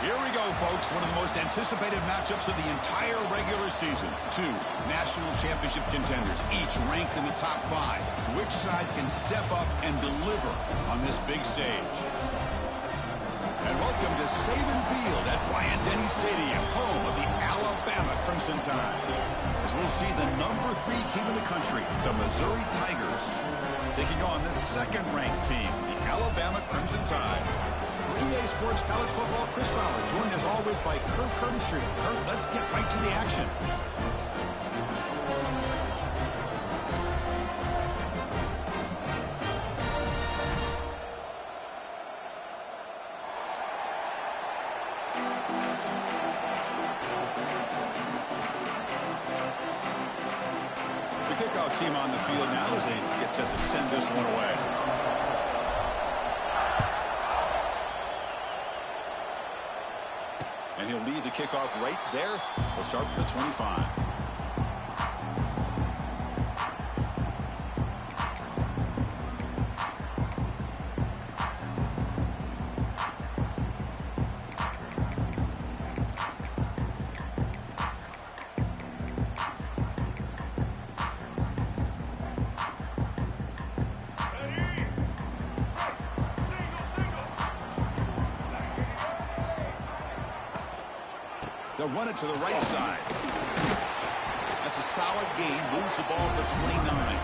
Here we go, folks. One of the most anticipated matchups of the entire regular season. Two national championship contenders, each ranked in the top 5. Which side can step up and deliver on this big stage? And welcome to Saban Field at Bryant-Denny Stadium, home of the Alabama Crimson Tide. As we'll see the number 3 team in the country, the Missouri Tigers, taking on the second-ranked team, the Alabama Crimson Tide. Green Bay Sports College Football, Chris Fowler, joined as always by Kurt Kurtenstreet. Kurt, let's get right to the action. The kickoff team on the field now as they get set to send this one away. And he'll lead the kickoff right there. He'll start with the 25. They'll run it to the right side. That's a solid gain. Moves the ball to the 29.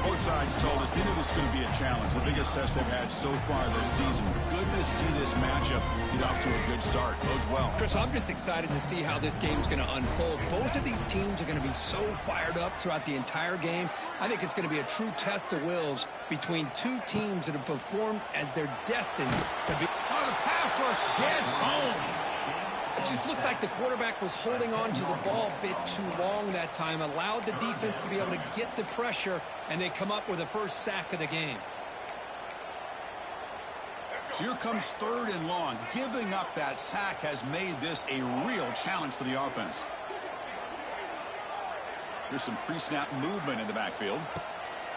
Both sides told us they knew this was going to be a challenge. The biggest test they've had so far this season. Good to see this matchup get off to a good start. Bodes well. Chris, I'm just excited to see how this game's going to unfold. Both of these teams are going to be so fired up throughout the entire game. I think it's going to be a true test of wills between two teams that have performed as they're destined to be. Oh, the pass rush gets home. It just looked like the quarterback was holding on to the ball a bit too long that time, allowed the defense to be able to get the pressure, and they come up with the first sack of the game. So here comes 3rd and long. Giving up that sack has made this a real challenge for the offense. Here's some pre-snap movement in the backfield.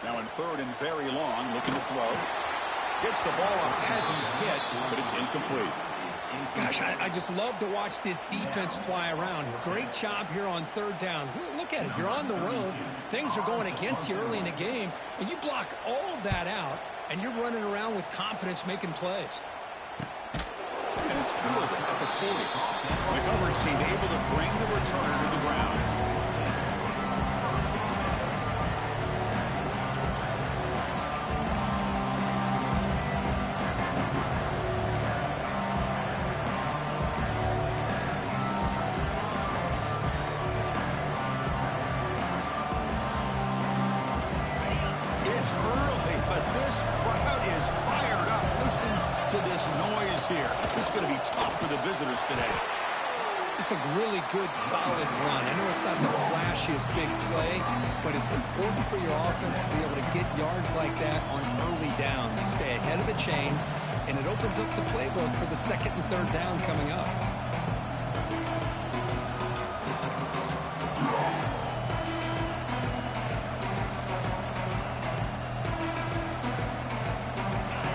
Now in 3rd and very long, looking to throw. Gets the ball off as he's hit, but it's incomplete. Gosh, I just love to watch this defense fly around. Great job here on 3rd down. Look at it. You're on the road. Things are going against you early in the game, and you block all of that out, and you're running around with confidence making plays. And it's fielded at the 40. The coverage team able to bring the returner to the ground. Here. This is going to be tough for the visitors today. It's a really good, solid run. I know it's not the flashiest big play, but it's important for your offense to be able to get yards like that on early downs. You stay ahead of the chains, and it opens up the playbook for the 2nd and 3rd down coming up.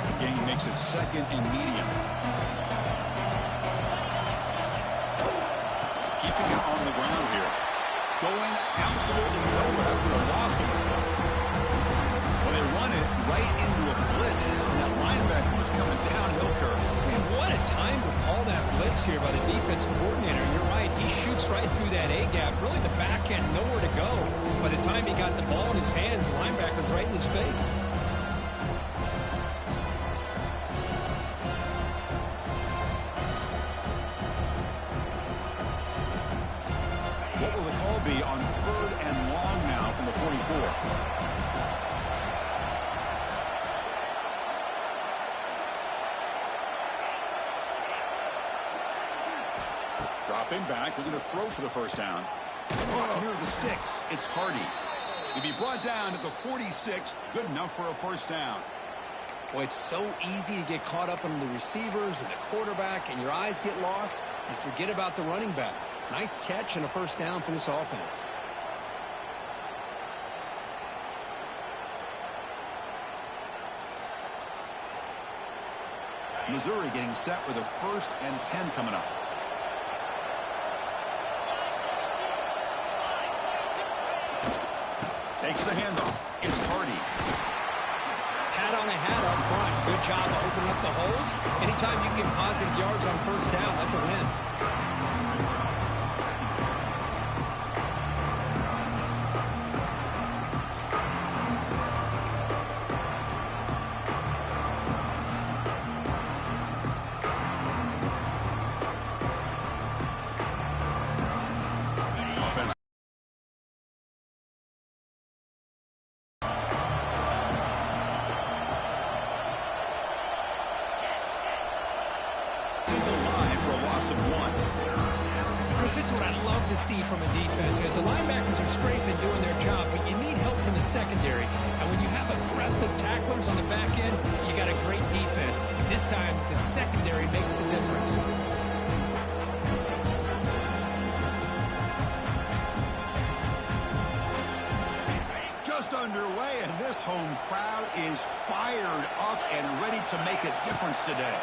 The game makes it 2nd and medium. On the ground here. Going absolutely nowhere after a loss of it. Well, they run it right into a blitz. And that linebacker was coming downhill curve. Man, what a time to call that blitz here by the defensive coordinator. You're right. He shoots right through that A-gap. Really the back end, nowhere to go. By the time he got the ball in his hands, the linebacker's right in his face. What will the call be on 3rd and long now from the 44? Dropping back, looking to throw for the 1st down. Near the sticks, it's Hardy. He'll be brought down at the 46, good enough for a 1st down. Boy, it's so easy to get caught up in the receivers and the quarterback, and your eyes get lost. You forget about the running back. Nice catch and a 1st down for this offense. Missouri getting set with a 1st and 10 coming up. Takes the handoff. It's Hardy. Hat on a hat up front. Good job to open up the holes. Anytime you get positive yards on 1st down, that's a win. This is what I love to see from a defense, because the linebackers are scraping, doing their job, but you need help from the secondary. And when you have aggressive tacklers on the back end, you got a great defense. This time, the secondary makes the difference. Just underway, and this home crowd is fired up and ready to make a difference today.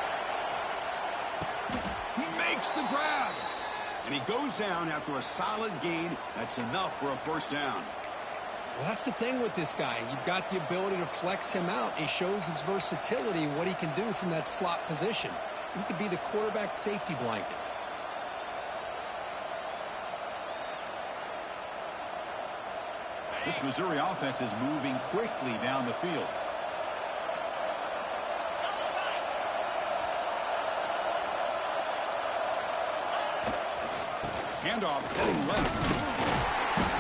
He makes the grab. And he goes down after a solid gain. That's enough for a 1st down. Well, that's the thing with this guy. You've got the ability to flex him out. He shows his versatility, what he can do from that slot position. He could be the quarterback's safety blanket. This Missouri offense is moving quickly down the field. Handoff to the left.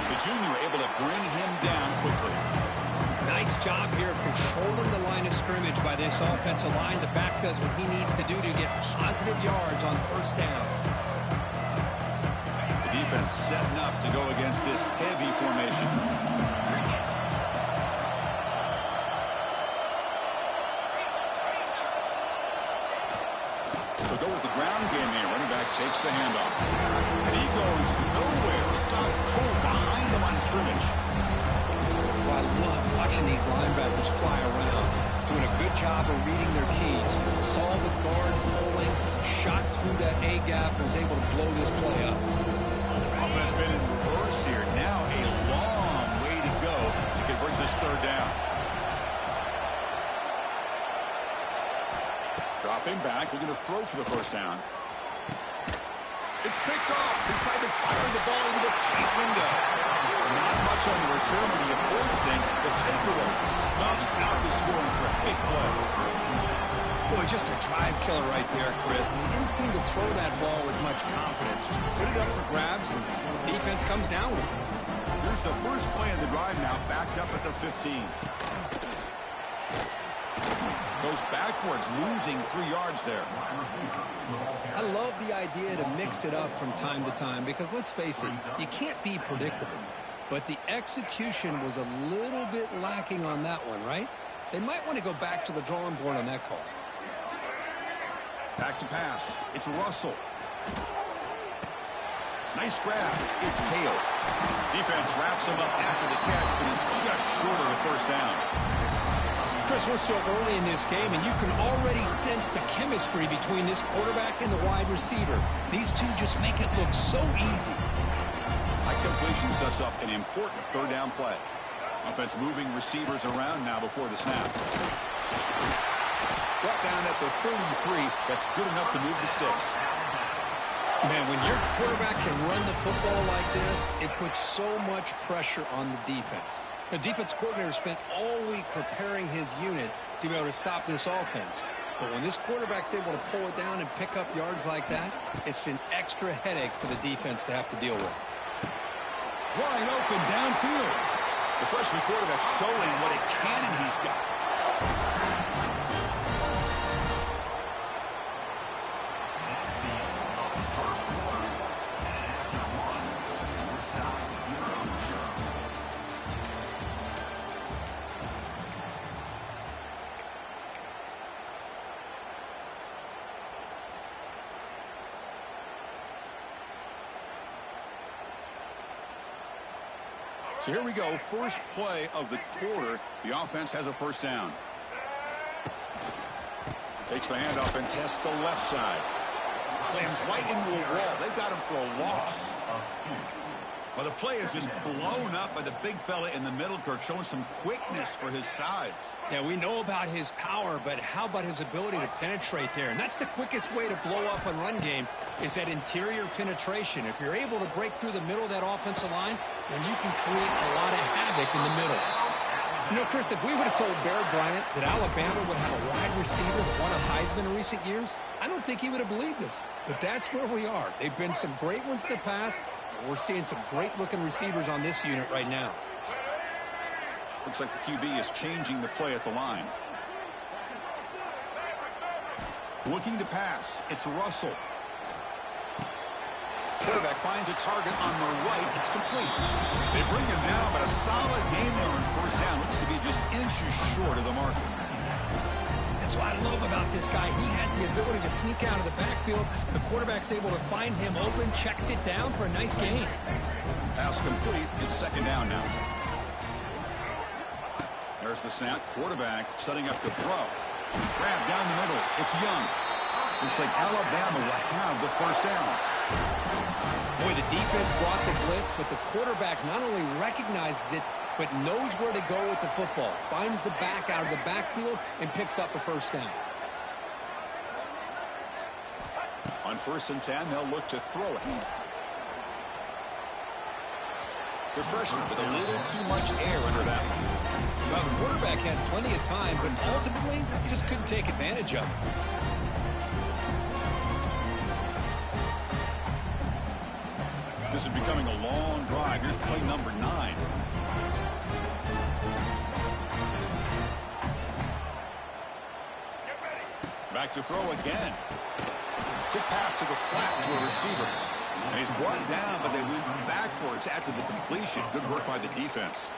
The junior able to bring him down quickly. Nice job here of controlling the line of scrimmage by this offensive line. The back does what he needs to do to get positive yards on 1st down. The defense setting up to go against this heavy formation. They'll go with the ground game here. Running back takes the handoff. And he goes nowhere. Stop cold behind the line of scrimmage. Well, I love watching these linebackers fly around. Doing a good job of reading their keys. Saw the guard pulling, shot through that A-gap, and was able to blow this play up. Offense been in reverse here. Now a long way to go to convert this 3rd down. Dropping back, looking to throw for the 1st down. It's picked off. He tried to fire the ball into a tight window. Not much on the return, but the important thing, the takeaway, snuffs out the scoring for a big play. Boy, just a drive killer right there, Chris. And he didn't seem to throw that ball with much confidence. Just put it up for grabs, and the defense comes down with it. Here's the first play of the drive now, backed up at the 15. Goes backwards, losing 3 yards there. I love the idea to mix it up from time to time because, let's face it, you can't be predictable. But the execution was a little bit lacking on that one, right? They might want to go back to the drawing board on that call. Back to pass. It's Russell. Nice grab. It's Hale. Defense wraps him up after the catch, but he's just short of the 1st down. Chris, we're still early in this game, and you can already sense the chemistry between this quarterback and the wide receiver. These two just make it look so easy. High completion sets up an important 3rd down play. Offense moving receivers around now before the snap. Brought down at the 33. That's good enough to move the sticks. Man, when your quarterback can run the football like this, it puts so much pressure on the defense. The defense coordinator spent all week preparing his unit to be able to stop this offense. But when this quarterback's able to pull it down and pick up yards like that, it's an extra headache for the defense to have to deal with. Wide open downfield. The freshman quarterback showing what a cannon he's got. So here we go, first play of the quarter. The offense has a 1st down. Takes the handoff and tests the left side. Slams right into a wall. They've got him for a loss. Well, the play is just blown up by the big fella in the middle, Kirk, showing some quickness for his size. Yeah, we know about his power, but how about his ability to penetrate there? And that's the quickest way to blow up a run game is that interior penetration. If you're able to break through the middle of that offensive line, then you can create a lot of havoc in the middle. You know, Chris, if we would have told Bear Bryant that Alabama would have a wide receiver that won a Heisman in recent years, I don't think he would have believed us. But that's where we are. They've been some great ones in the past. We're seeing some great-looking receivers on this unit right now. Looks like the QB is changing the play at the line. Looking to pass. It's Russell. Quarterback finds a target on the right. It's complete. They bring him down, but a solid game there on first down. Looks to be just inches short of the mark. That's what I love about this guy. He has the ability to sneak out of the backfield. The quarterback's able to find him open, checks it down for a nice gain. Pass complete. It's second down now. There's the snap. Quarterback setting up to throw. Grab down the middle. It's Young. Looks like Alabama will have the first down. Boy, the defense brought the blitz, but the quarterback not only recognizes it, but knows where to go with the football. Finds the back out of the backfield and picks up a first down. On 1st and 10, they'll look to throw it. The freshman with a little too much air under that one. Well, the quarterback had plenty of time, but ultimately just couldn't take advantage of it. This is becoming a long drive. Here's play number 9. Back to throw again. Quick pass to the flat to a receiver. And he's brought down, but they went backwards after the completion. Good work by the defense.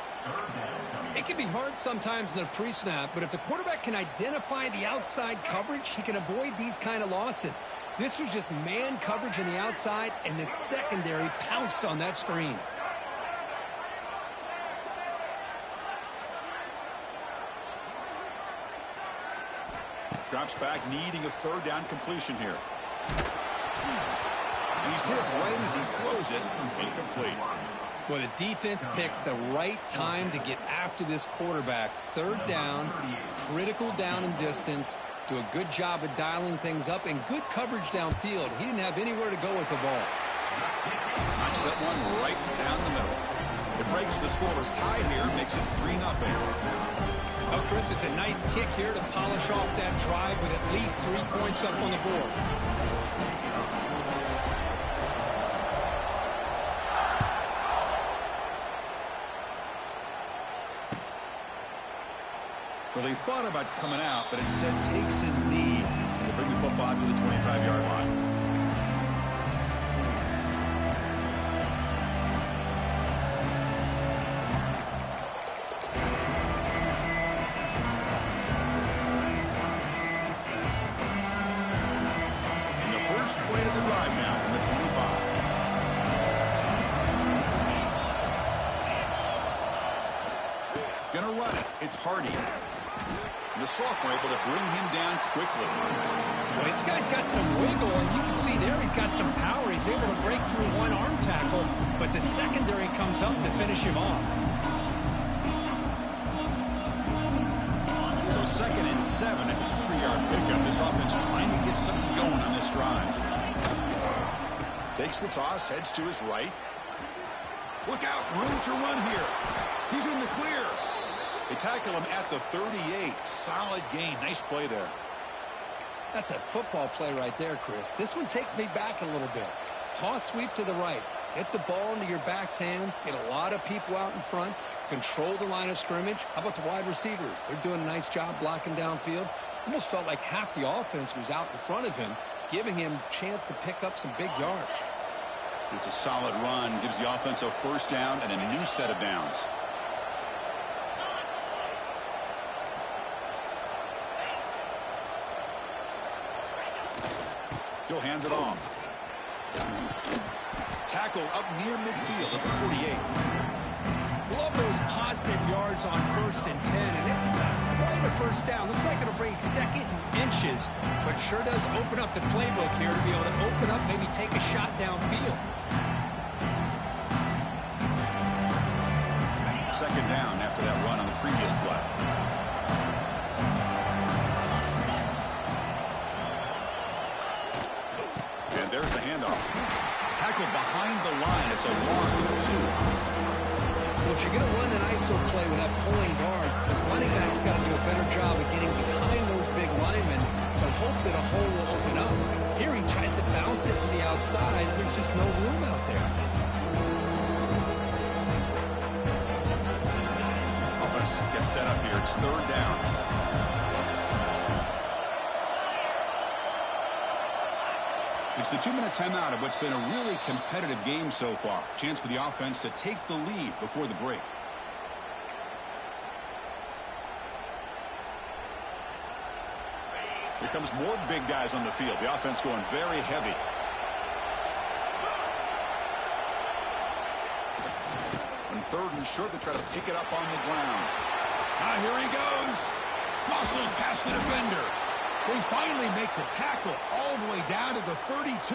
It can be hard sometimes in the pre-snap, but if the quarterback can identify the outside coverage, he can avoid these kind of losses. This was just man coverage on the outside, and the secondary pounced on that screen. Drops back, needing a third down completion here. He's hit right as he throws it. Incomplete. Well, the defense picks the right time to get after this quarterback. Third down, critical down and distance. Do a good job of dialing things up and good coverage downfield. He didn't have anywhere to go with the ball. Knocks that one right down the middle. It breaks the scoreless tie here, makes it 3-0. Well, Chris, it's a nice kick here to polish off that drive with at least 3 points up on the board. Well, he thought about coming out, but instead takes a knee to bring the football to the 25-yard line. And the first play of the drive now from the 25. Gonna run it. It's Hardy. The sophomore able to bring him down quickly. Well, this guy's got some wiggle, and you can see there he's got some power. He's able to break through one arm tackle, but the secondary comes up to finish him off. So 2nd and 7 at the 3-yard pickup. This offense trying to get something going on this drive. Takes the toss, heads to his right. Look out, room to run here. He's in the clear. They tackle him at the 38. Solid gain. Nice play there. That's a football play right there, Chris. This one takes me back a little bit. Toss sweep to the right. Get the ball into your back's hands. Get a lot of people out in front. Control the line of scrimmage. How about the wide receivers? They're doing a nice job blocking downfield. Almost felt like half the offense was out in front of him, giving him a chance to pick up some big yards. It's a solid run. Gives the offense a first down and a new set of downs. He'll hand it off. Tackle up near midfield at the 48. Love those positive positive yards on 1st and 10, and it's not quite a first down. Looks like it'll bring 2nd and inches, but sure does open up the playbook here to be able to open up, maybe take a shot downfield. 2nd down after that run on the previous play. And there's the handoff. Tackled behind the line. It's a loss of 2. Well, if you're going to run an ISO play with that pulling guard, the running back's got to do a better job of getting behind those big linemen to hope that a hole will open up. Here he tries to bounce it to the outside. There's just no room out there. Offense gets set up here. It's 3rd down. It's the 2-minute timeout of what's been a really competitive game so far. Chance for the offense to take the lead before the break. Here comes more big guys on the field. The offense going very heavy. On 3rd and short, they try to pick it up on the ground. Now here he goes. Muscles past the defender. They finally make the tackle all the way down to the 32.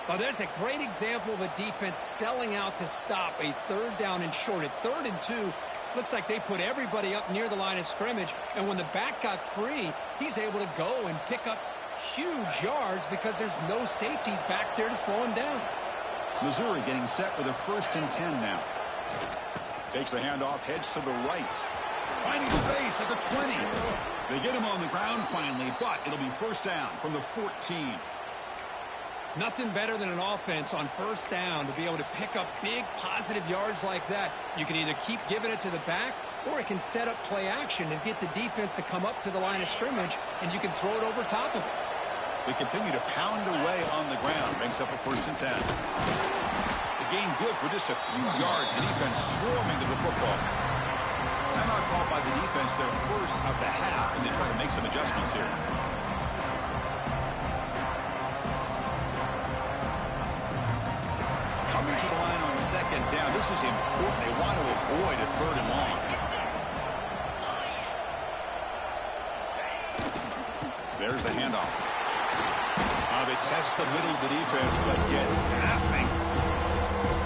Well, that's a great example of a defense selling out to stop a 3rd down and short. At 3rd and 2, looks like they put everybody up near the line of scrimmage, and when the back got free, he's able to go and pick up huge yards because there's no safeties back there to slow him down. Missouri getting set with a 1st and 10 now. Takes the handoff, heads to the right. Finding space at the 20. They get him on the ground finally, but it'll be 1st down from the 14. Nothing better than an offense on 1st down to be able to pick up big positive yards like that. You can either keep giving it to the back, or it can set up play action and get the defense to come up to the line of scrimmage, and you can throw it over top of it. They continue to pound away on the ground. Brings up a 1st and 10. The gain good for just a few yards. The defense swarming to the football. Timeout called by the defense, their 1st of the half, as they try to make some adjustments here. Coming to the line on 2nd down. This is important. They want to avoid a 3rd and long. There's the handoff. They test the middle of the defense, but get nothing.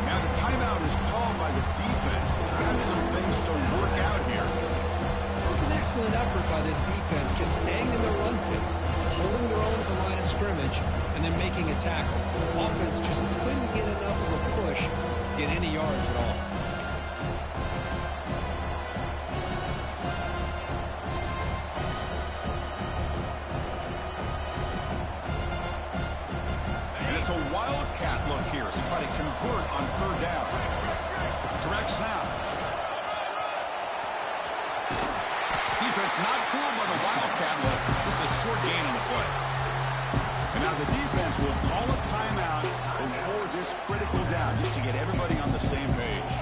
Now the timeout is called by the defense. They've got some things to work out here. It was an excellent effort by this defense, just staying in their run fits, holding their own at the line of scrimmage, and then making a tackle. Offense just couldn't get enough of a push to get any yards at all. It's a wildcat look here as they try to convert on 3rd down. Direct snap. Defense not fooled by the wildcat look. Just a short gain on the play. And now the defense will call a timeout before this critical down, just to get everybody on the same page.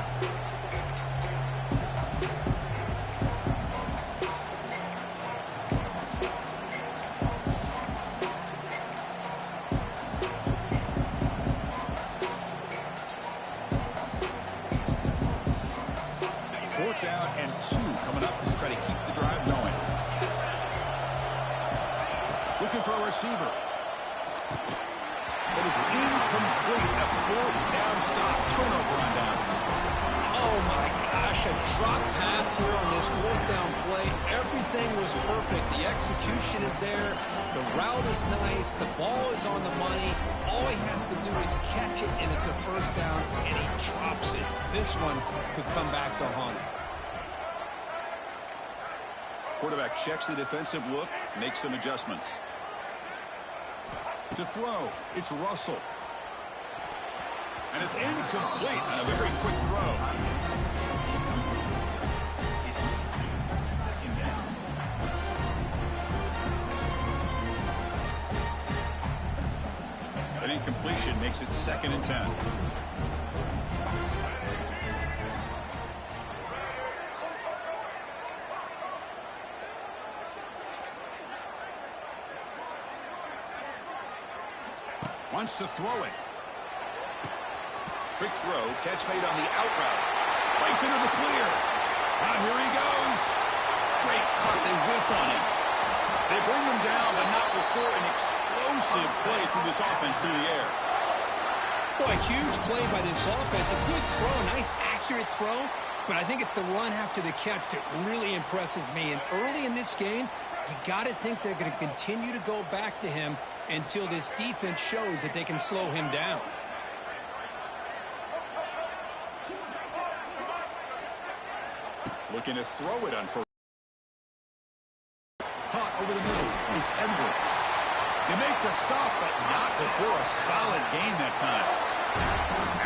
Receiver. But it's incomplete. A 4th down stop. Turnover on downs. Oh my gosh, a drop pass here on this 4th down play. Everything was perfect. The execution is there. The route is nice. The ball is on the money. All he has to do is catch it, and it's a 1st down, and he drops it. This one could come back to haunt him. Quarterback checks the defensive look, makes some adjustments. To throw, it's Russell. And it's incomplete. A very quick throw. An incompletion makes it 2nd and 10. Wants to throw it. Quick throw, catch made on the out route. Breaks into the clear. Here he goes. Great cut. They whiff on him. They bring him down, but not before an explosive play through this offense through the air. Boy, a huge play by this offense. A good throw, nice accurate throw. But I think it's the run after the catch that really impresses me. And early in this game, you got to think they're going to continue to go back to him until this defense shows that they can slow him down. Looking to throw it on first. Caught over the middle. It's Edwards. They make the stop, but not before a solid gain that time.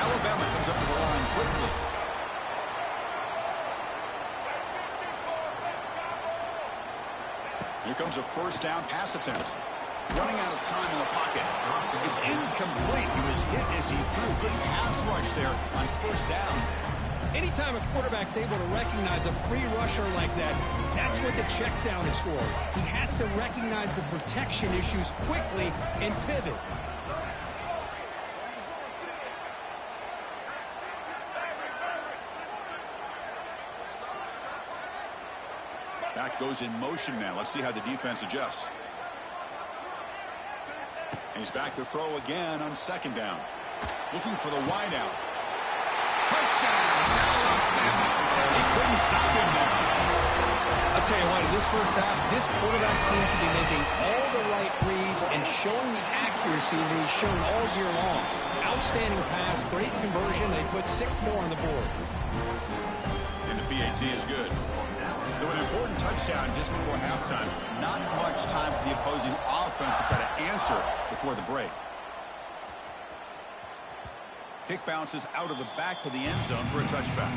Alabama comes up to the line quickly. Here comes a first down pass attempt. Running out of time in the pocket. It's incomplete. He was hit as he threw. Good pass rush there on first down. Anytime a quarterback's able to recognize a free rusher like that, that's what the check down is for. He has to recognize the protection issues quickly and pivot. Back goes in motion now. Let's see how the defense adjusts. And he's back to throw again on second down. Looking for the wideout. Touchdown! Alabama! He couldn't stop him there. I'll tell you what, in this first half, this quarterback seems to be making all the right reads and showing the accuracy that he's shown all year long. Outstanding pass, great conversion. They put 6 more on the board. And the PAT is good. So an important touchdown just before halftime. Not much time for the opposing offense to try to answer before the break. Kick bounces out of the back to the end zone for a touchback.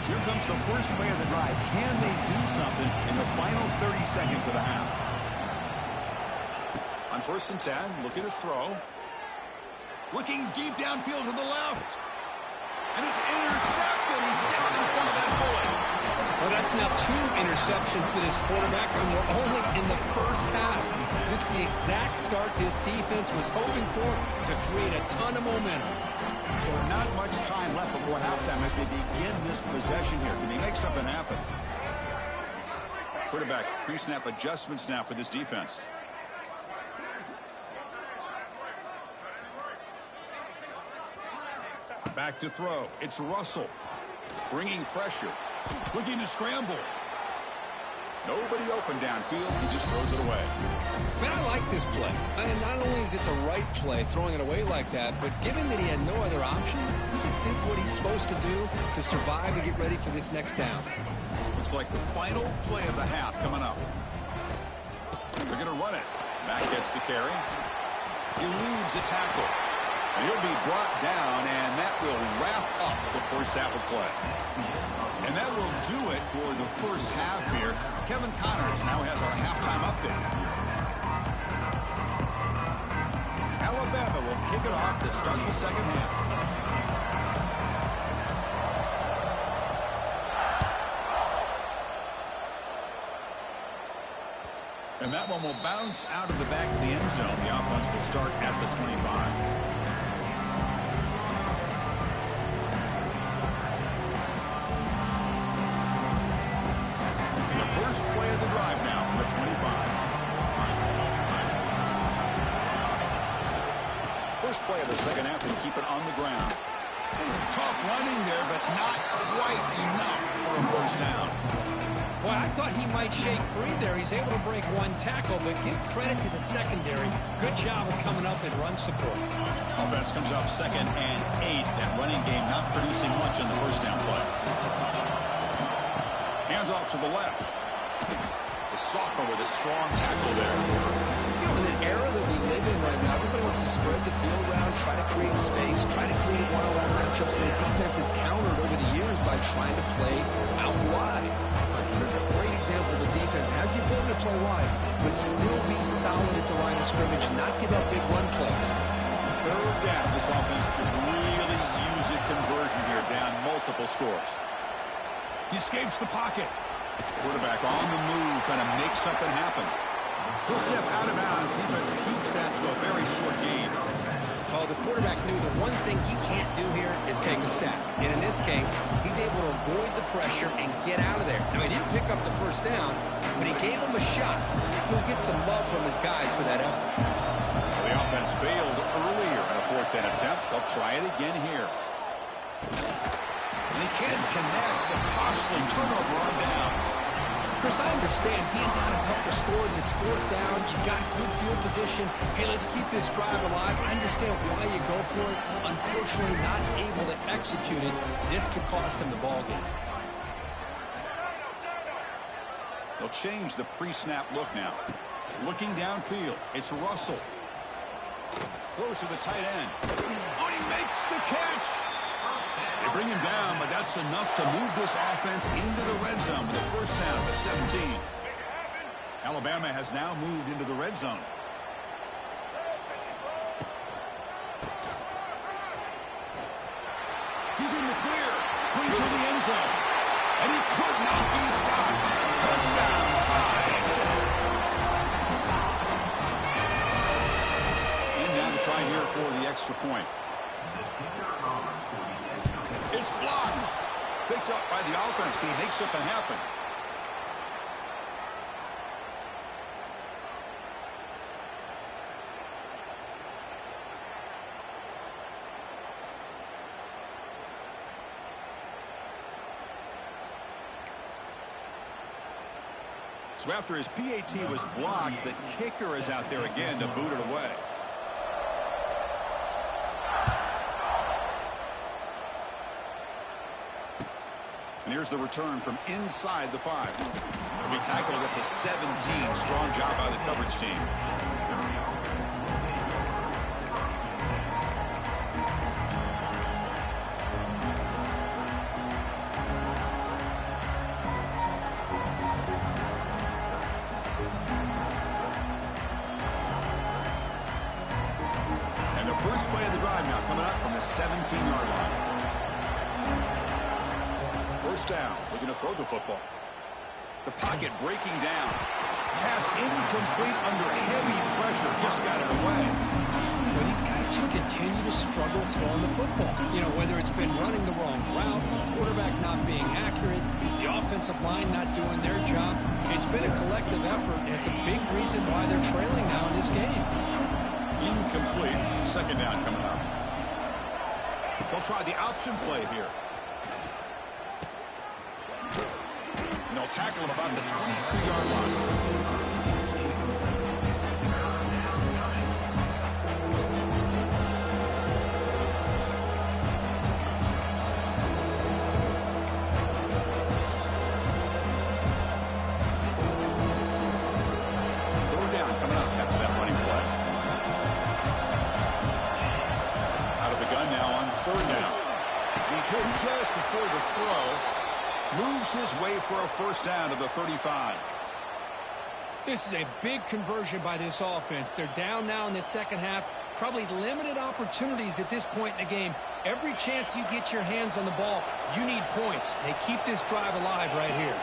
Here comes the first play of the drive. Can they do something in the final 30 seconds of the half? On 1st and 10, looking to throw. Looking deep downfield to the left. And it's intercepted. He stepped in front of that bullet. Well, that's now 2 interceptions for this quarterback, and we're only in the first half. This is the exact start this defense was hoping for to create a ton of momentum. So not much time left before halftime as they begin this possession here. Can they make something happen? Quarterback pre-snap adjustments now for this defense. Back to throw. It's Russell. Bringing pressure. Looking to scramble. Nobody open downfield. He just throws it away. Man, I like this play. And not only is it the right play, throwing it away like that, but given that he had no other option, he just did what he's supposed to do to survive and get ready for this next down. Looks like the final play of the half coming up. They're going to run it. Mack gets the carry. Eludes a tackle. And he'll be brought down, and that will wrap up the first half of play. And that will do it for the first half here. Kevin Connors now has our halftime update. Alabama will kick it off to start the second half. And that one will bounce out of the back of the end zone. The offense will start at the 25. Play of the drive now from the 25. First play of the second half and keep it on the ground. Tough running there, but not quite enough for a first down. Well, I thought he might shake free there. He's able to break 1 tackle, but give credit to the secondary. Good job of coming up in run support. Offense comes up 2nd and 8. That running game not producing much on the first down play. Hands off to the left. The sophomore with a strong tackle there. You know, in an era that we live in right now, everybody wants to spread the field around, try to create space, try to create one-on-one matchups, and the defense has countered over the years by trying to play out wide. But here's a great example. The defense has the ability to play wide, but still be solid at the line of scrimmage, not give up big run plays. Third down. This offense could really use a conversion here, down multiple scores. He escapes the pocket. Quarterback on the move, trying to make something happen. He'll step out of bounds. Defense keeps that to a very short gain. Well, the quarterback knew the one thing he can't do here is take a sack. And in this case, he's able to avoid the pressure and get out of there. Now, he didn't pick up the first down, but he gave him a shot. He'll get some love from his guys for that effort. Well, the offense failed earlier in a 4th down attempt. They'll try it again here. And he can't connect. A costly turnover on downs. Chris, I understand being down a couple scores, it's 4th down, you've got good field position. Hey, let's keep this drive alive. I understand why you go for it. Unfortunately, not able to execute it. This could cost him the ball game. They'll change the pre-snap look now. Looking downfield, it's Russell. Throws to the tight end. Oh, he makes the catch. They bring him down, but that's enough to move this offense into the red zone with a 1st down to 17. Alabama has now moved into the red zone. He's in the clear. Brings to the end zone. And he could not be stopped. Touchdown, tied. And now to try here for the extra point. It's blocked. Picked up by the offense. Can he make something happen? So after his PAT was blocked, the kicker is out there again to boot it away. And here's the return from inside the 5. He'll be tackled at the 17. Strong job by the coverage team. And the first play of the drive now coming up from the 17-yard line. 1st down, looking to throw the football. The pocket breaking down. Pass incomplete under heavy pressure. Just got it away. Well, these guys just continue to struggle throwing the football. You know, whether it's been running the wrong route, the quarterback not being accurate, the offensive line not doing their job. It's been a collective effort, and it's a big reason why they're trailing now in this game. Incomplete. 2nd down coming up. They'll try the option play here. And they'll tackle him about the 23-yard line. Third down coming up after that running play. Out of the gun now on 3rd down. He's hit just before the throw. Moves his way for a 1st down to the 35. This is a big conversion by this offense. They're down now in the 2nd half. Probably limited opportunities at this point in the game. Every chance you get your hands on the ball, you need points. They keep this drive alive right here.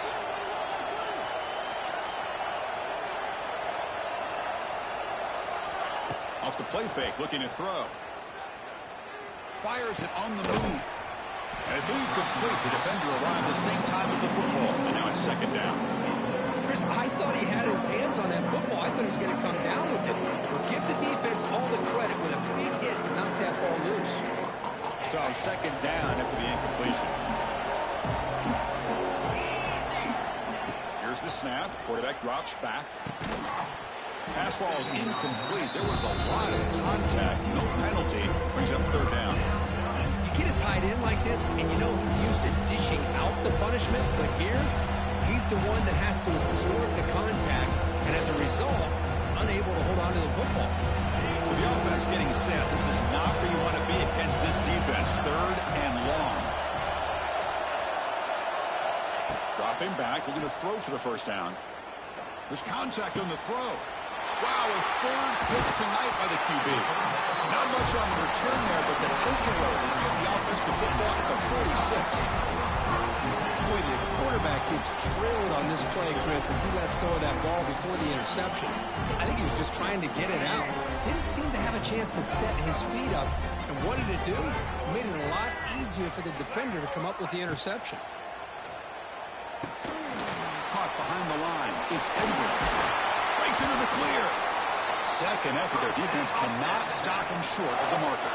Off the play fake, looking to throw. Fires it on the move. And it's incomplete. The defender arrived the same time as the football. And now it's 2nd down. Chris, I thought he had his hands on that football. I thought he was going to come down with it. But give the defense all the credit with a big hit to knock that ball loose. So 2nd down after the incompletion. Here's the snap. Quarterback drops back. Pass ball is incomplete. There was a lot of contact. No penalty. Brings up 3rd down. Get a tight end like this, and you know he's used to dishing out the punishment, but here, he's the one that has to absorb the contact, and as a result, he's unable to hold on to the football. So the offense getting set. This is not where you want to be against this defense. 3rd and long. Dropping back, looking to throw for the 1st down. There's contact on the throw. Wow, a 3rd pick tonight by the QB. Not much on the return there, but the takeaway will give the offense the football at the 46. Boy, the gets drilled on this play, Chris, as he lets go of that ball before the interception. I think he was just trying to get it out. Didn't seem to have a chance to set his feet up. And what did it do? Made it a lot easier for the defender to come up with the interception. Caught behind the line. It's Edwards. Breaks into the clear. Second effort. Their defense cannot stop him short of the marker.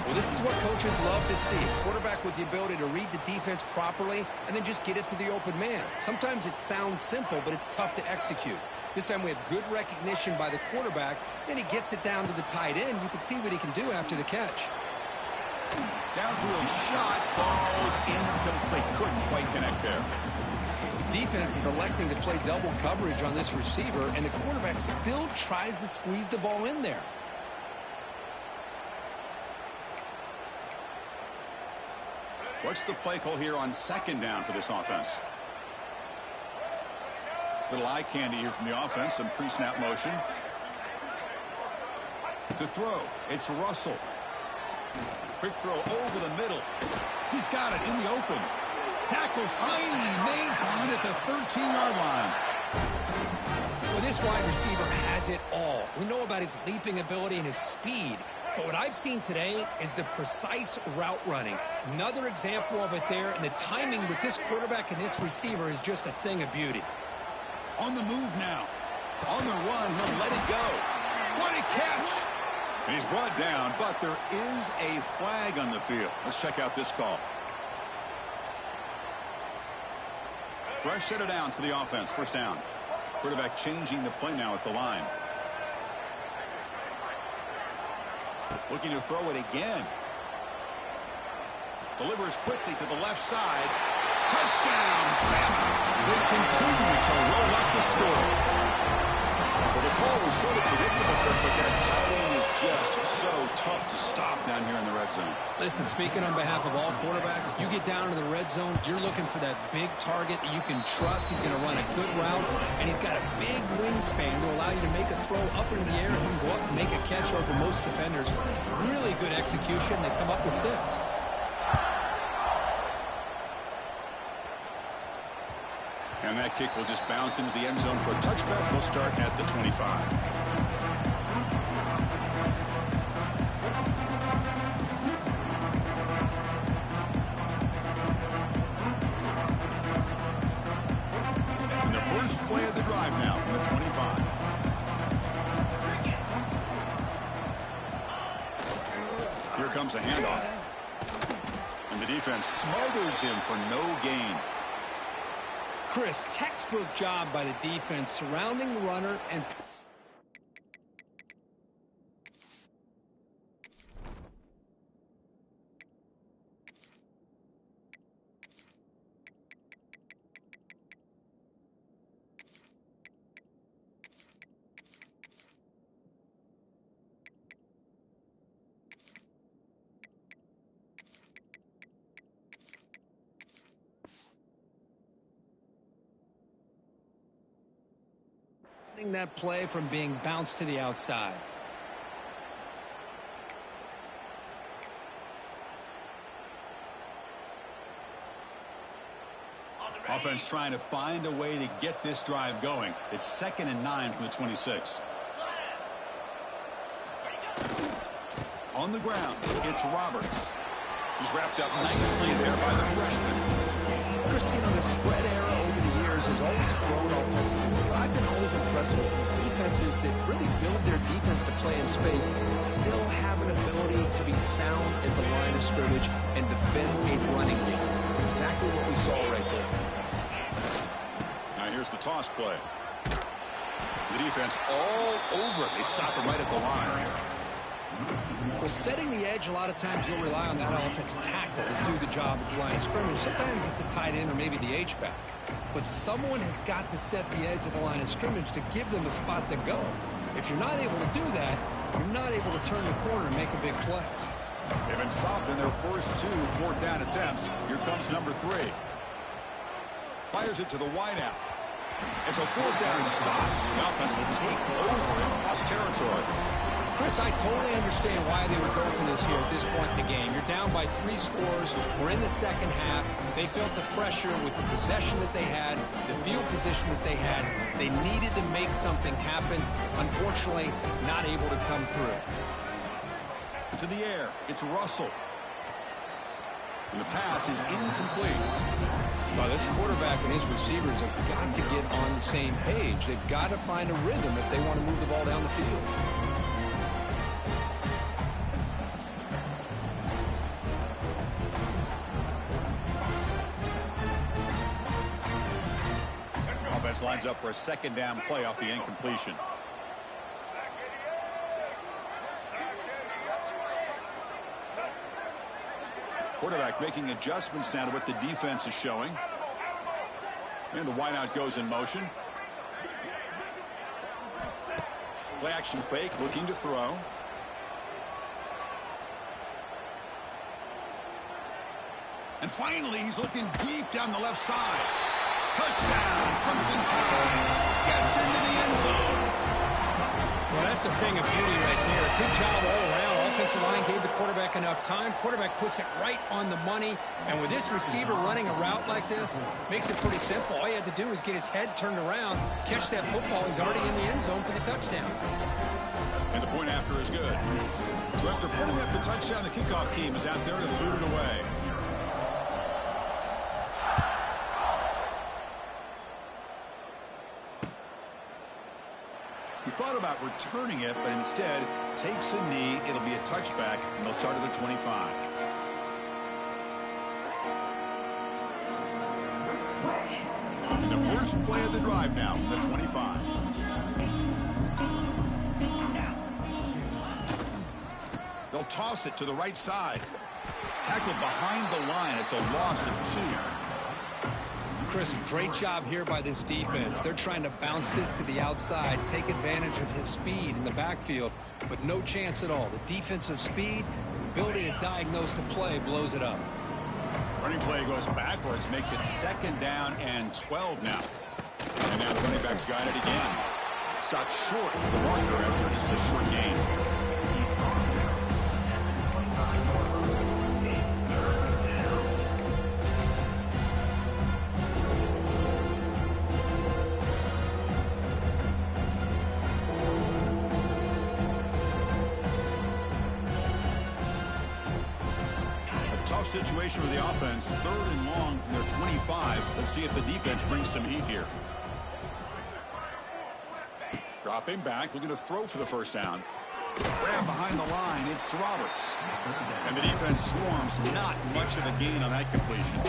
Well, this is what coaches love to see. A quarterback with the ability to read the defense properly and then just get it to the open man. Sometimes it sounds simple, but it's tough to execute. This time we have good recognition by the quarterback. Then he gets it down to the tight end. You can see what he can do after the catch. Downfield shot falls incomplete. Couldn't quite connect there. Defense is electing to play double coverage on this receiver, and the quarterback still tries to squeeze the ball in there. What's the play call here on second down for this offense? Little eye candy here from the offense. Some pre-snap motion. To throw, it's Russell. Quick throw over the middle. He's got it in the open. Tackle finally made down at the 13-yard line. Well, this wide receiver has it all. We know about his leaping ability and his speed. But what I've seen today is the precise route running. Another example of it there, and the timing with this quarterback and this receiver is just a thing of beauty. On the move now. On the run, he'll let it go. What a catch! And he's brought down, but there is a flag on the field. Let's check out this call. Fresh set of downs for the offense. First down. Quarterback changing the play now at the line. Looking to throw it again. Delivers quickly to the left side. Touchdown, Bama. They continue to roll up the score. Well, the call was sort of predictable, but that tight end is just so tough to stop down here in the red zone. Listen, speaking on behalf of all quarterbacks, you get down to the red zone, you're looking for that big target that you can trust. He's going to run a good route, and he's got a big wingspan to allow you to make a throw up into the air. He can go up and make a catch over most defenders. Really good execution. They come up with 6. And that kick will just bounce into the end zone for a touchback. We'll start at the 25. And the first play of the drive now from the 25. Here comes a handoff. And the defense smothers him for no gain. Chris, textbook job by the defense surrounding the runner and that play from being bounced to the outside. Offense trying to find a way to get this drive going. It's 2nd and 9 from the 26. On the ground, it's Roberts. He's wrapped up nicely there by the freshman. Christine, the spread era over the years has always grown offensively, but I've been always impressed with defenses that really build their defense to play in space, still have an ability to be sound at the line of scrimmage and defend a running game. It's exactly what we saw right there. Now here's the toss play. The defense all over it. They stop him right at the line. Well, setting the edge, a lot of times you'll rely on that offensive tackle to do the job at the line of scrimmage. Sometimes it's a tight end or maybe the H-back. But someone has got to set the edge of the line of scrimmage to give them a spot to go. If you're not able to do that, you're not able to turn the corner and make a big play. They've been stopped in their first 2 4th down attempts. Here comes number 3. Fires it to the wideout. It's a 4th down stop. The offense will take over in cross territory. Chris, I totally understand why they would go for this here at this point in the game. You're down by 3 scores. We're in the second half. They felt the pressure with the possession that they had, the field position that they had. They needed to make something happen. Unfortunately, not able to come through. To the air, it's Russell. And the pass is incomplete. Well, this quarterback and his receivers have got to get on the same page. They've got to find a rhythm if they want to move the ball down the field. Offense lines up for a second down play off the incompletion. Quarterback making adjustments now to what the defense is showing. And the wideout goes in motion. Play action fake, looking to throw. And finally, he's looking deep down the left side. Touchdown from Ncaa. Gets into the end zone. Well, that's a thing of beauty right there. Good job all around. Offensive line gave the quarterback enough time. Quarterback puts it right on the money. And with this receiver running a route like this, makes it pretty simple. All you had to do is get his head turned around, catch that football. He's already in the end zone for the touchdown. And the point after is good. So after putting up the touchdown, the kickoff team is out there to boot it away. He thought about returning it, but instead takes a knee. It'll be a touchback, and they'll start at the 25. And the first play of the drive now from the 25. They'll toss it to the right side. Tackled behind the line. It's a loss of 2. Chris, great job here by this defense. They're trying to bounce this to the outside, take advantage of his speed in the backfield, but no chance at all. The defensive speed, ability to diagnose the play, blows it up. Running play goes backwards, makes it second down and 12 now. And now the running back's got it again. Stops short of the marker after just a short gain. Tough situation for the offense. 3rd and long from their 25. Let's see if the defense brings some heat here. Dropping back, looking to throw for the first down. Grab behind the line, it's Roberts. And the defense swarms. Not much of a gain on that completion.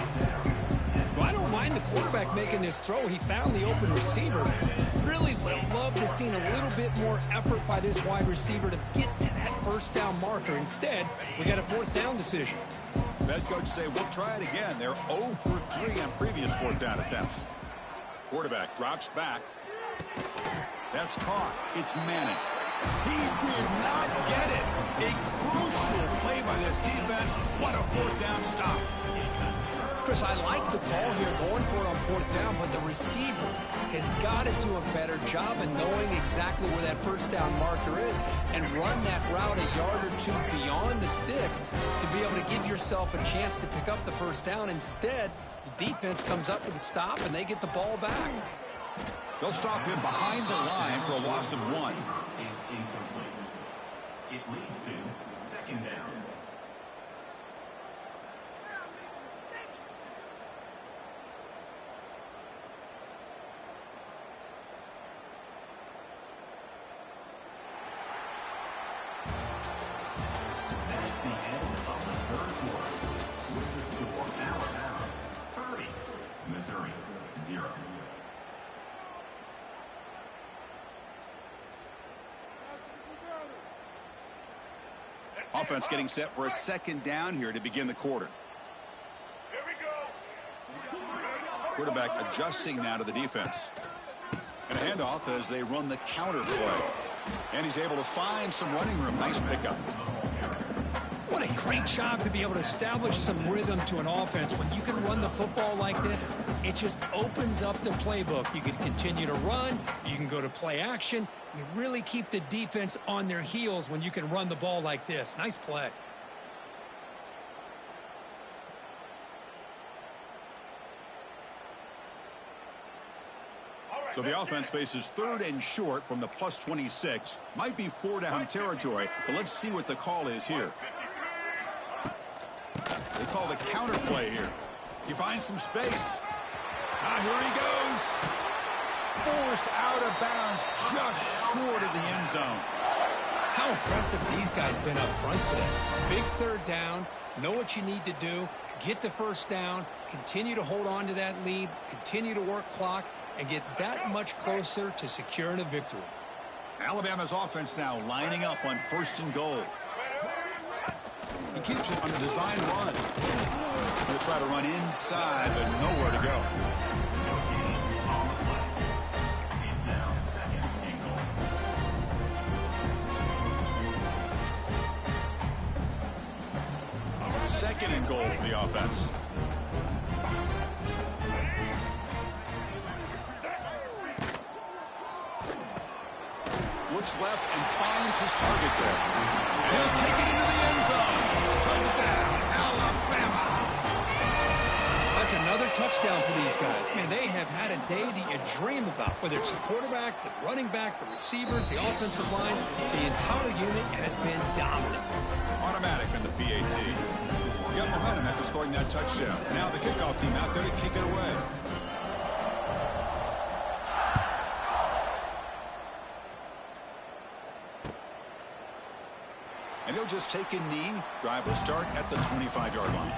Well, I don't mind the quarterback making this throw. He found the open receiver. Really would have loved to have seen a little bit more effort by this wide receiver to get to that first down marker. Instead, we got a 4th down decision. Head coach say, we'll try it again. They're 0 for 3 on previous 4th down attempts. Quarterback drops back. That's caught. It's Manning. He did not get it. A crucial play by this defense. What a 4th down stop. Chris, I like the call here going for it on 4th down, but the receiver has got to do a better job of knowing exactly where that first down marker is and run that route a yard or 2 beyond the sticks to be able to give yourself a chance to pick up the first down. Instead, the defense comes up with a stop and they get the ball back. They'll stop him behind the line for a loss of 1. It leads to second down. Offense getting set for a second down here to begin the quarter. Here we go. Quarterback adjusting now to the defense. And a handoff as they run the counter play. And he's able to find some running room. Nice pickup. What a a great job to be able to establish some rhythm to an offense. When you can run the football like this, it just opens up the playbook. You can continue to run. You can go to play action. You really keep the defense on their heels when you can run the ball like this. Nice play. So the offense faces 3rd and short from the +26. Might be 4-down territory, but let's see what the call is here. They call the counter play here. He finds some space. Now here he goes. Forced out of bounds, just short of the end zone. How impressive these guys been up front today. Big 3rd down. Know what you need to do. Get the 1st down. Continue to hold on to that lead. Continue to work clock. And get that much closer to securing a victory. Alabama's offense now lining up on 1st and goal. He keeps it on the design run. He'll try to run inside, but nowhere to go. Second and goal for the offense. Looks left and finds his target there. He'll take it into the end zone. Touchdown, Alabama. That's another touchdown for these guys. Man, they have had a day that you dream about. Whether it's the quarterback, the running back, the receivers, the offensive line, the entire unit has been dominant. Automatic on the PAT. Got momentum after scoring that touchdown. Now the kickoff team out there to kick it away. And he'll just take a knee. Drive will start at the 25-yard line.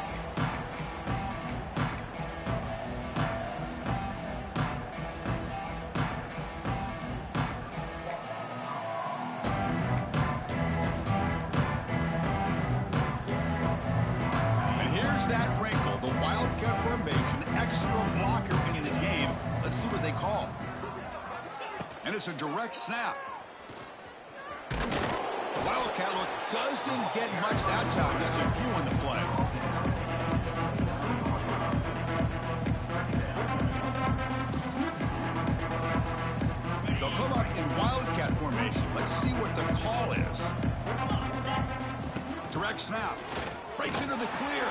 And here's that wrinkle. The Wildcat formation, extra blocker in the game. Let's see what they call. And it's a direct snap. The Wildcat look doesn't get much that time. Just a few on the play. They'll come up in Wildcat formation. Let's see what the call is. Direct snap. Breaks into the clear.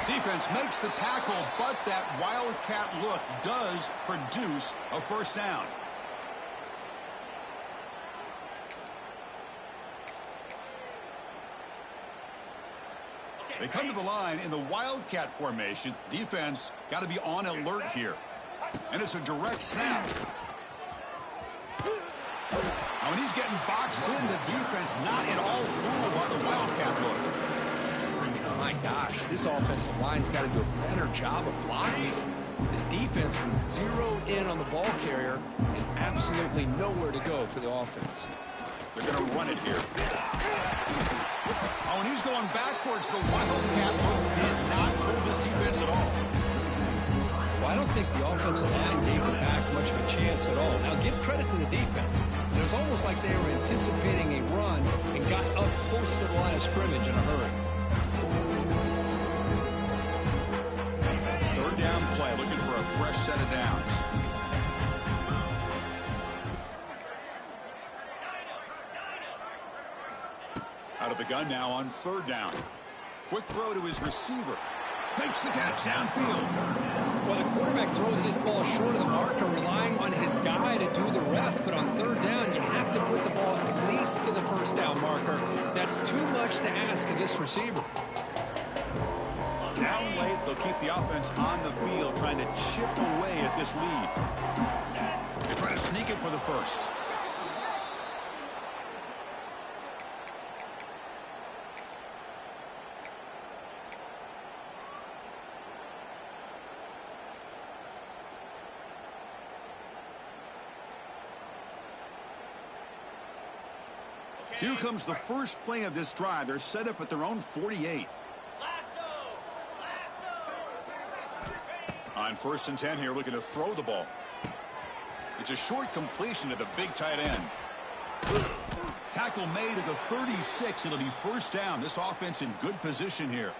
Defense makes the tackle, but that Wildcat look does produce a 1st down. They come to the line in the Wildcat formation. Defense got to be on alert here. And it's a direct snap. Now, when he's getting boxed in, the defense not at all fooled by the Wildcat look. My gosh, this offensive line's got to do a better job of blocking. The defense was zeroed in on the ball carrier and absolutely nowhere to go for the offense. They're going to run it here. Oh, and he's going backwards. The Wildcat look did not fool this defense at all. Well, I don't think the offensive line gave the back much of a chance at all. Now, give credit to the defense. It was almost like they were anticipating a run and got up close to the line of scrimmage in a hurry. 3rd down play, looking for a fresh set of downs. Out of the gun now on 3rd down. Quick throw to his receiver. Makes the catch downfield. Well, the quarterback throws this ball short of the marker, relying on his guy to do the rest. But on 3rd down, you have to put the ball at least to the 1st down marker. That's too much to ask of this receiver. Down late, they'll keep the offense on the field, trying to chip away at this lead. They're trying to sneak it for the 1st. Here comes the first play of this drive. They're set up at their own 48. On 1st and 10 here, looking to throw the ball. It's a short completion to the big tight end. Tackle made at the 36. It'll be first down. This offense in good position here.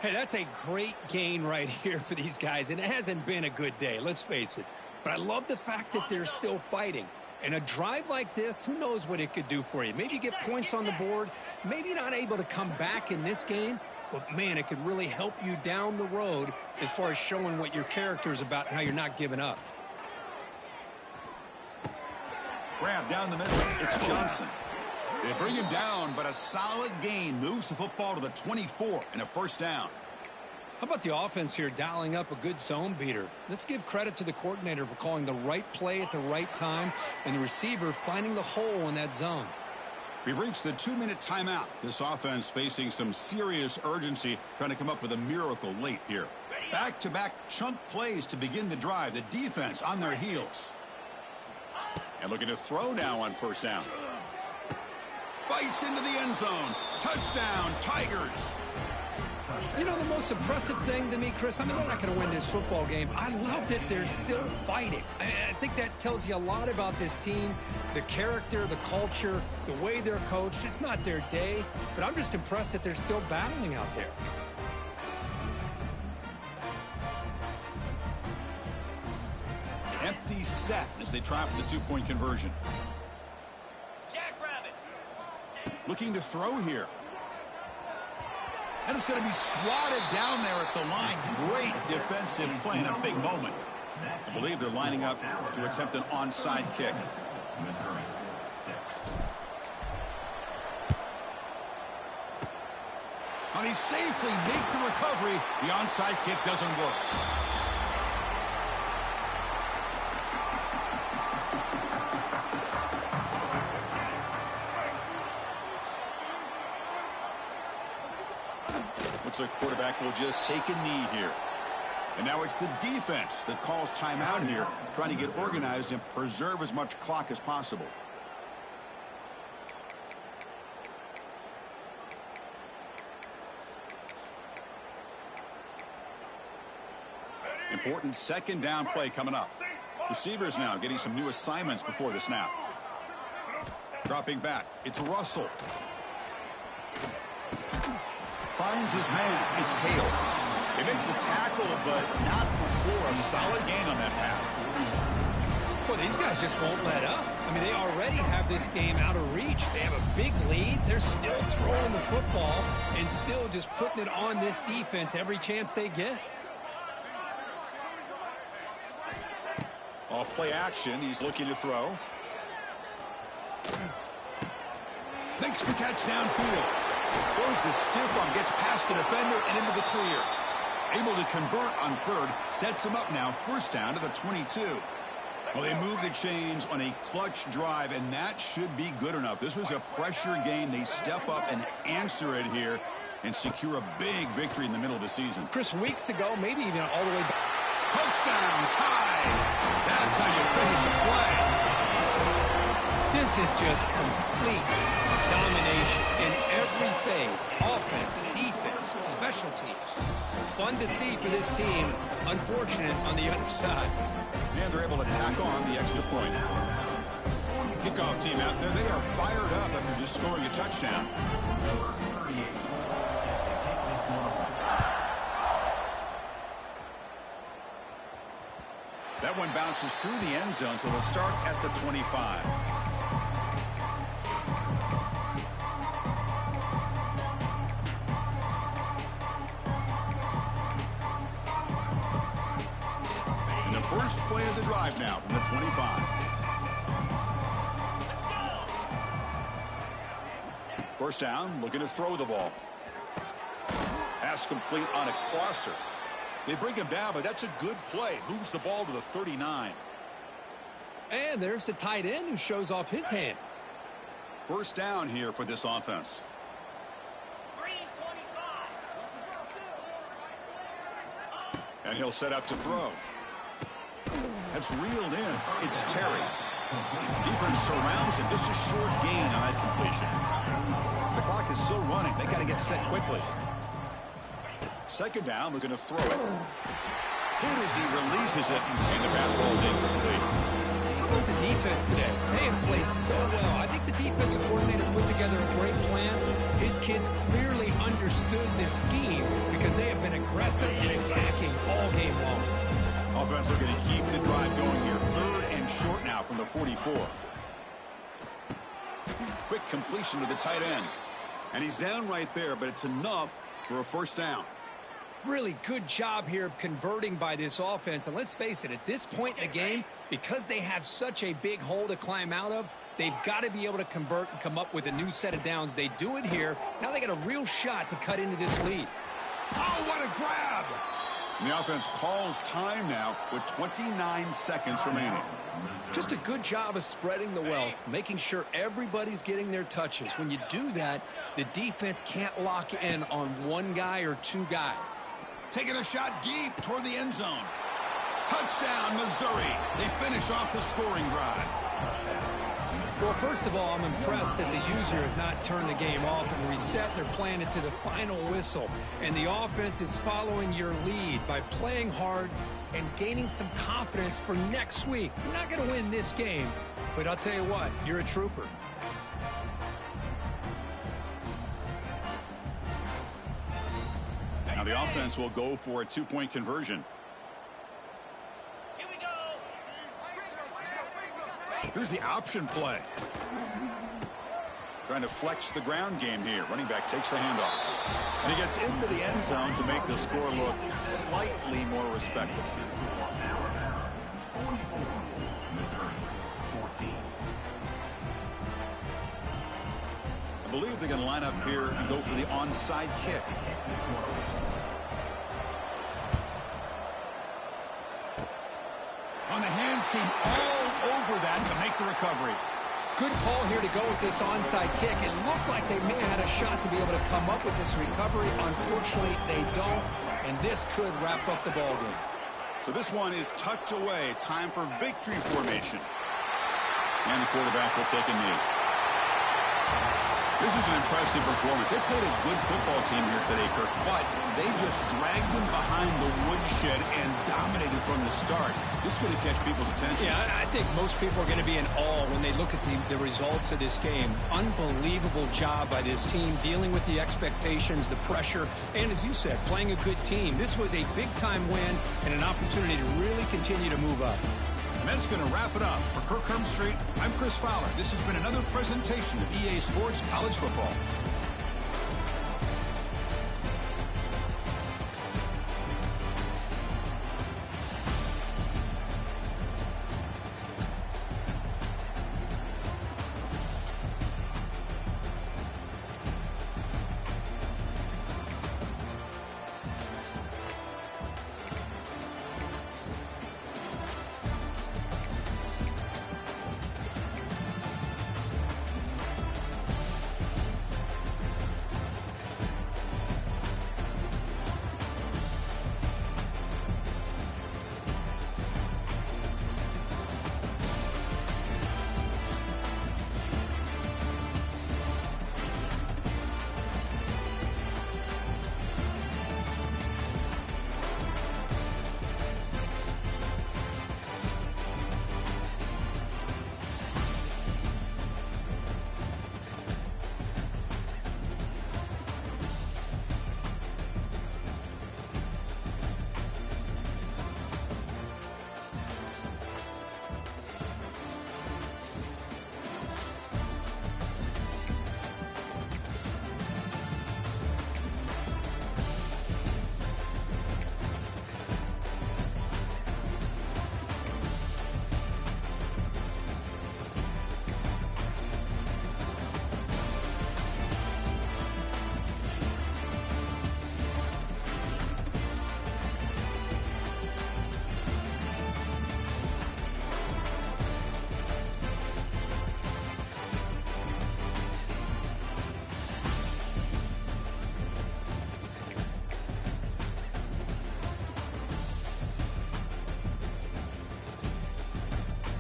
Hey, that's a great gain right here for these guys. And it hasn't been a good day, let's face it. But I love the fact that they're still fighting. And a drive like this, who knows what it could do for you. Maybe you get points on the board. Maybe not able to come back in this game. But, man, it could really help you down the road as far as showing what your character is about and how you're not giving up. Grab down the middle. It's Johnson. They bring him down, but a solid gain moves the football to the 24 and a first down. How about the offense here dialing up a good zone beater? Let's give credit to the coordinator for calling the right play at the right time and the receiver finding the hole in that zone. We've reached the 2-minute timeout. This offense facing some serious urgency, trying to come up with a miracle late here. Back-to-back chunk plays to begin the drive. The defense on their heels. And looking to throw now on first down. Fights into the end zone. Touchdown, Tigers. You know, the most impressive thing to me, Chris, I mean, they're not going to win this football game. I love that they're still fighting. I think that tells you a lot about this team, the character, the culture, the way they're coached. It's not their day, but I'm just impressed that they're still battling out there. Empty set as they try for the two-point conversion. Looking to throw here. And it's going to be swatted down there at the line. Great defensive play in a big moment. I believe they're lining up to attempt an onside kick. And they safely make the recovery. The onside kick doesn't work. Looks like the quarterback will just take a knee here. And now it's the defense that calls timeout here, trying to get organized and preserve as much clock as possible. Important second down play coming up. Receivers now getting some new assignments before the snap. Dropping back, it's Russell. Finds his man. It's Hale. They make the tackle, but not before a solid gain on that pass. Well, these guys just won't let up. I mean, they already have this game out of reach. They have a big lead. They're still throwing the football and still just putting it on this defense every chance they get. Off play action. He's looking to throw. Makes the catch downfield. Throws the stiff arm, gets past the defender and into the clear. Able to convert on third, sets him up now, first down to the 22. Well, they move the chains on a clutch drive, and that should be good enough. This was a pressure game. They step up and answer it here and secure a big victory in the middle of the season. Chris, weeks ago, maybe even all the way back. Touchdown, tie. That's how you finish a play. This is just complete domination in every phase. Offense, defense, special teams. Fun to see for this team. Unfortunate on the other side. And they're able to tack on the extra point. Kickoff team out there. They are fired up after just scoring a touchdown. That one bounces through the end zone, so they'll start at the 25. And the first play of the drive now from the 25. First down, looking to throw the ball. Pass complete on a crosser. They bring him down, but that's a good play. Moves the ball to the 39. And there's the tight end who shows off his hands. First down here for this offense. And he'll set up to throw. That's reeled in. It's Terry. Defense surrounds him. Just a short gain on that completion. The clock is still running. They got to get set quickly. Second down, looking to throw it. Hit as he releases it, and the pass ball is incomplete. How about the defense today? They have played so well. I think the defensive coordinator put together a great plan. His kids clearly understood their scheme because they have been aggressive and attacking all game long. Offense looking to keep the drive going here. 3rd and short now from the 44. Quick completion to the tight end. And he's down right there, but it's enough for a first down. Really good job here of converting by this offense. And let's face it, at this point in the game, because they have such a big hole to climb out of, they've got to be able to convert and come up with a new set of downs. They do it here. Now they got a real shot to cut into this lead. Oh, what a grab! And the offense calls time now with 29 seconds remaining. Just a good job of spreading the wealth, making sure everybody's getting their touches. When you do that, the defense can't lock in on one guy or two guys. Taking a shot deep toward the end zone. Touchdown, Missouri. They finish off the scoring drive. Well, first of all, I'm impressed that the user has not turned the game off and reset. They're playing it to the final whistle. And the offense is following your lead by playing hard and gaining some confidence for next week. You're not going to win this game, but I'll tell you what, you're a trooper. Now the offense will go for a 2-point conversion. Here's the option play. Trying to flex the ground game here. Running back takes the handoff. And he gets into the end zone to make the score look slightly more respectable. I believe they're going to line up here and go for the onside kick. On the hands team all over that to make the recovery. Good call here to go with this onside kick. It looked like they may have had a shot to be able to come up with this recovery. Unfortunately, they don't, and this could wrap up the ballgame. So this one is tucked away. Time for victory formation. And the quarterback will take a knee. This is an impressive performance. They played a good football team here today, Kirk, but they just dragged them behind the woodshed and dominated from the start. This is going to catch people's attention. Yeah, I think most people are going to be in awe when they look at the results of this game. Unbelievable job by this team dealing with the expectations, the pressure, and as you said, playing a good team. This was a big-time win and an opportunity to really continue to move up. And that's going to wrap it up. For Kirk Street, I'm Chris Fowler. This has been another presentation of EA Sports College Football.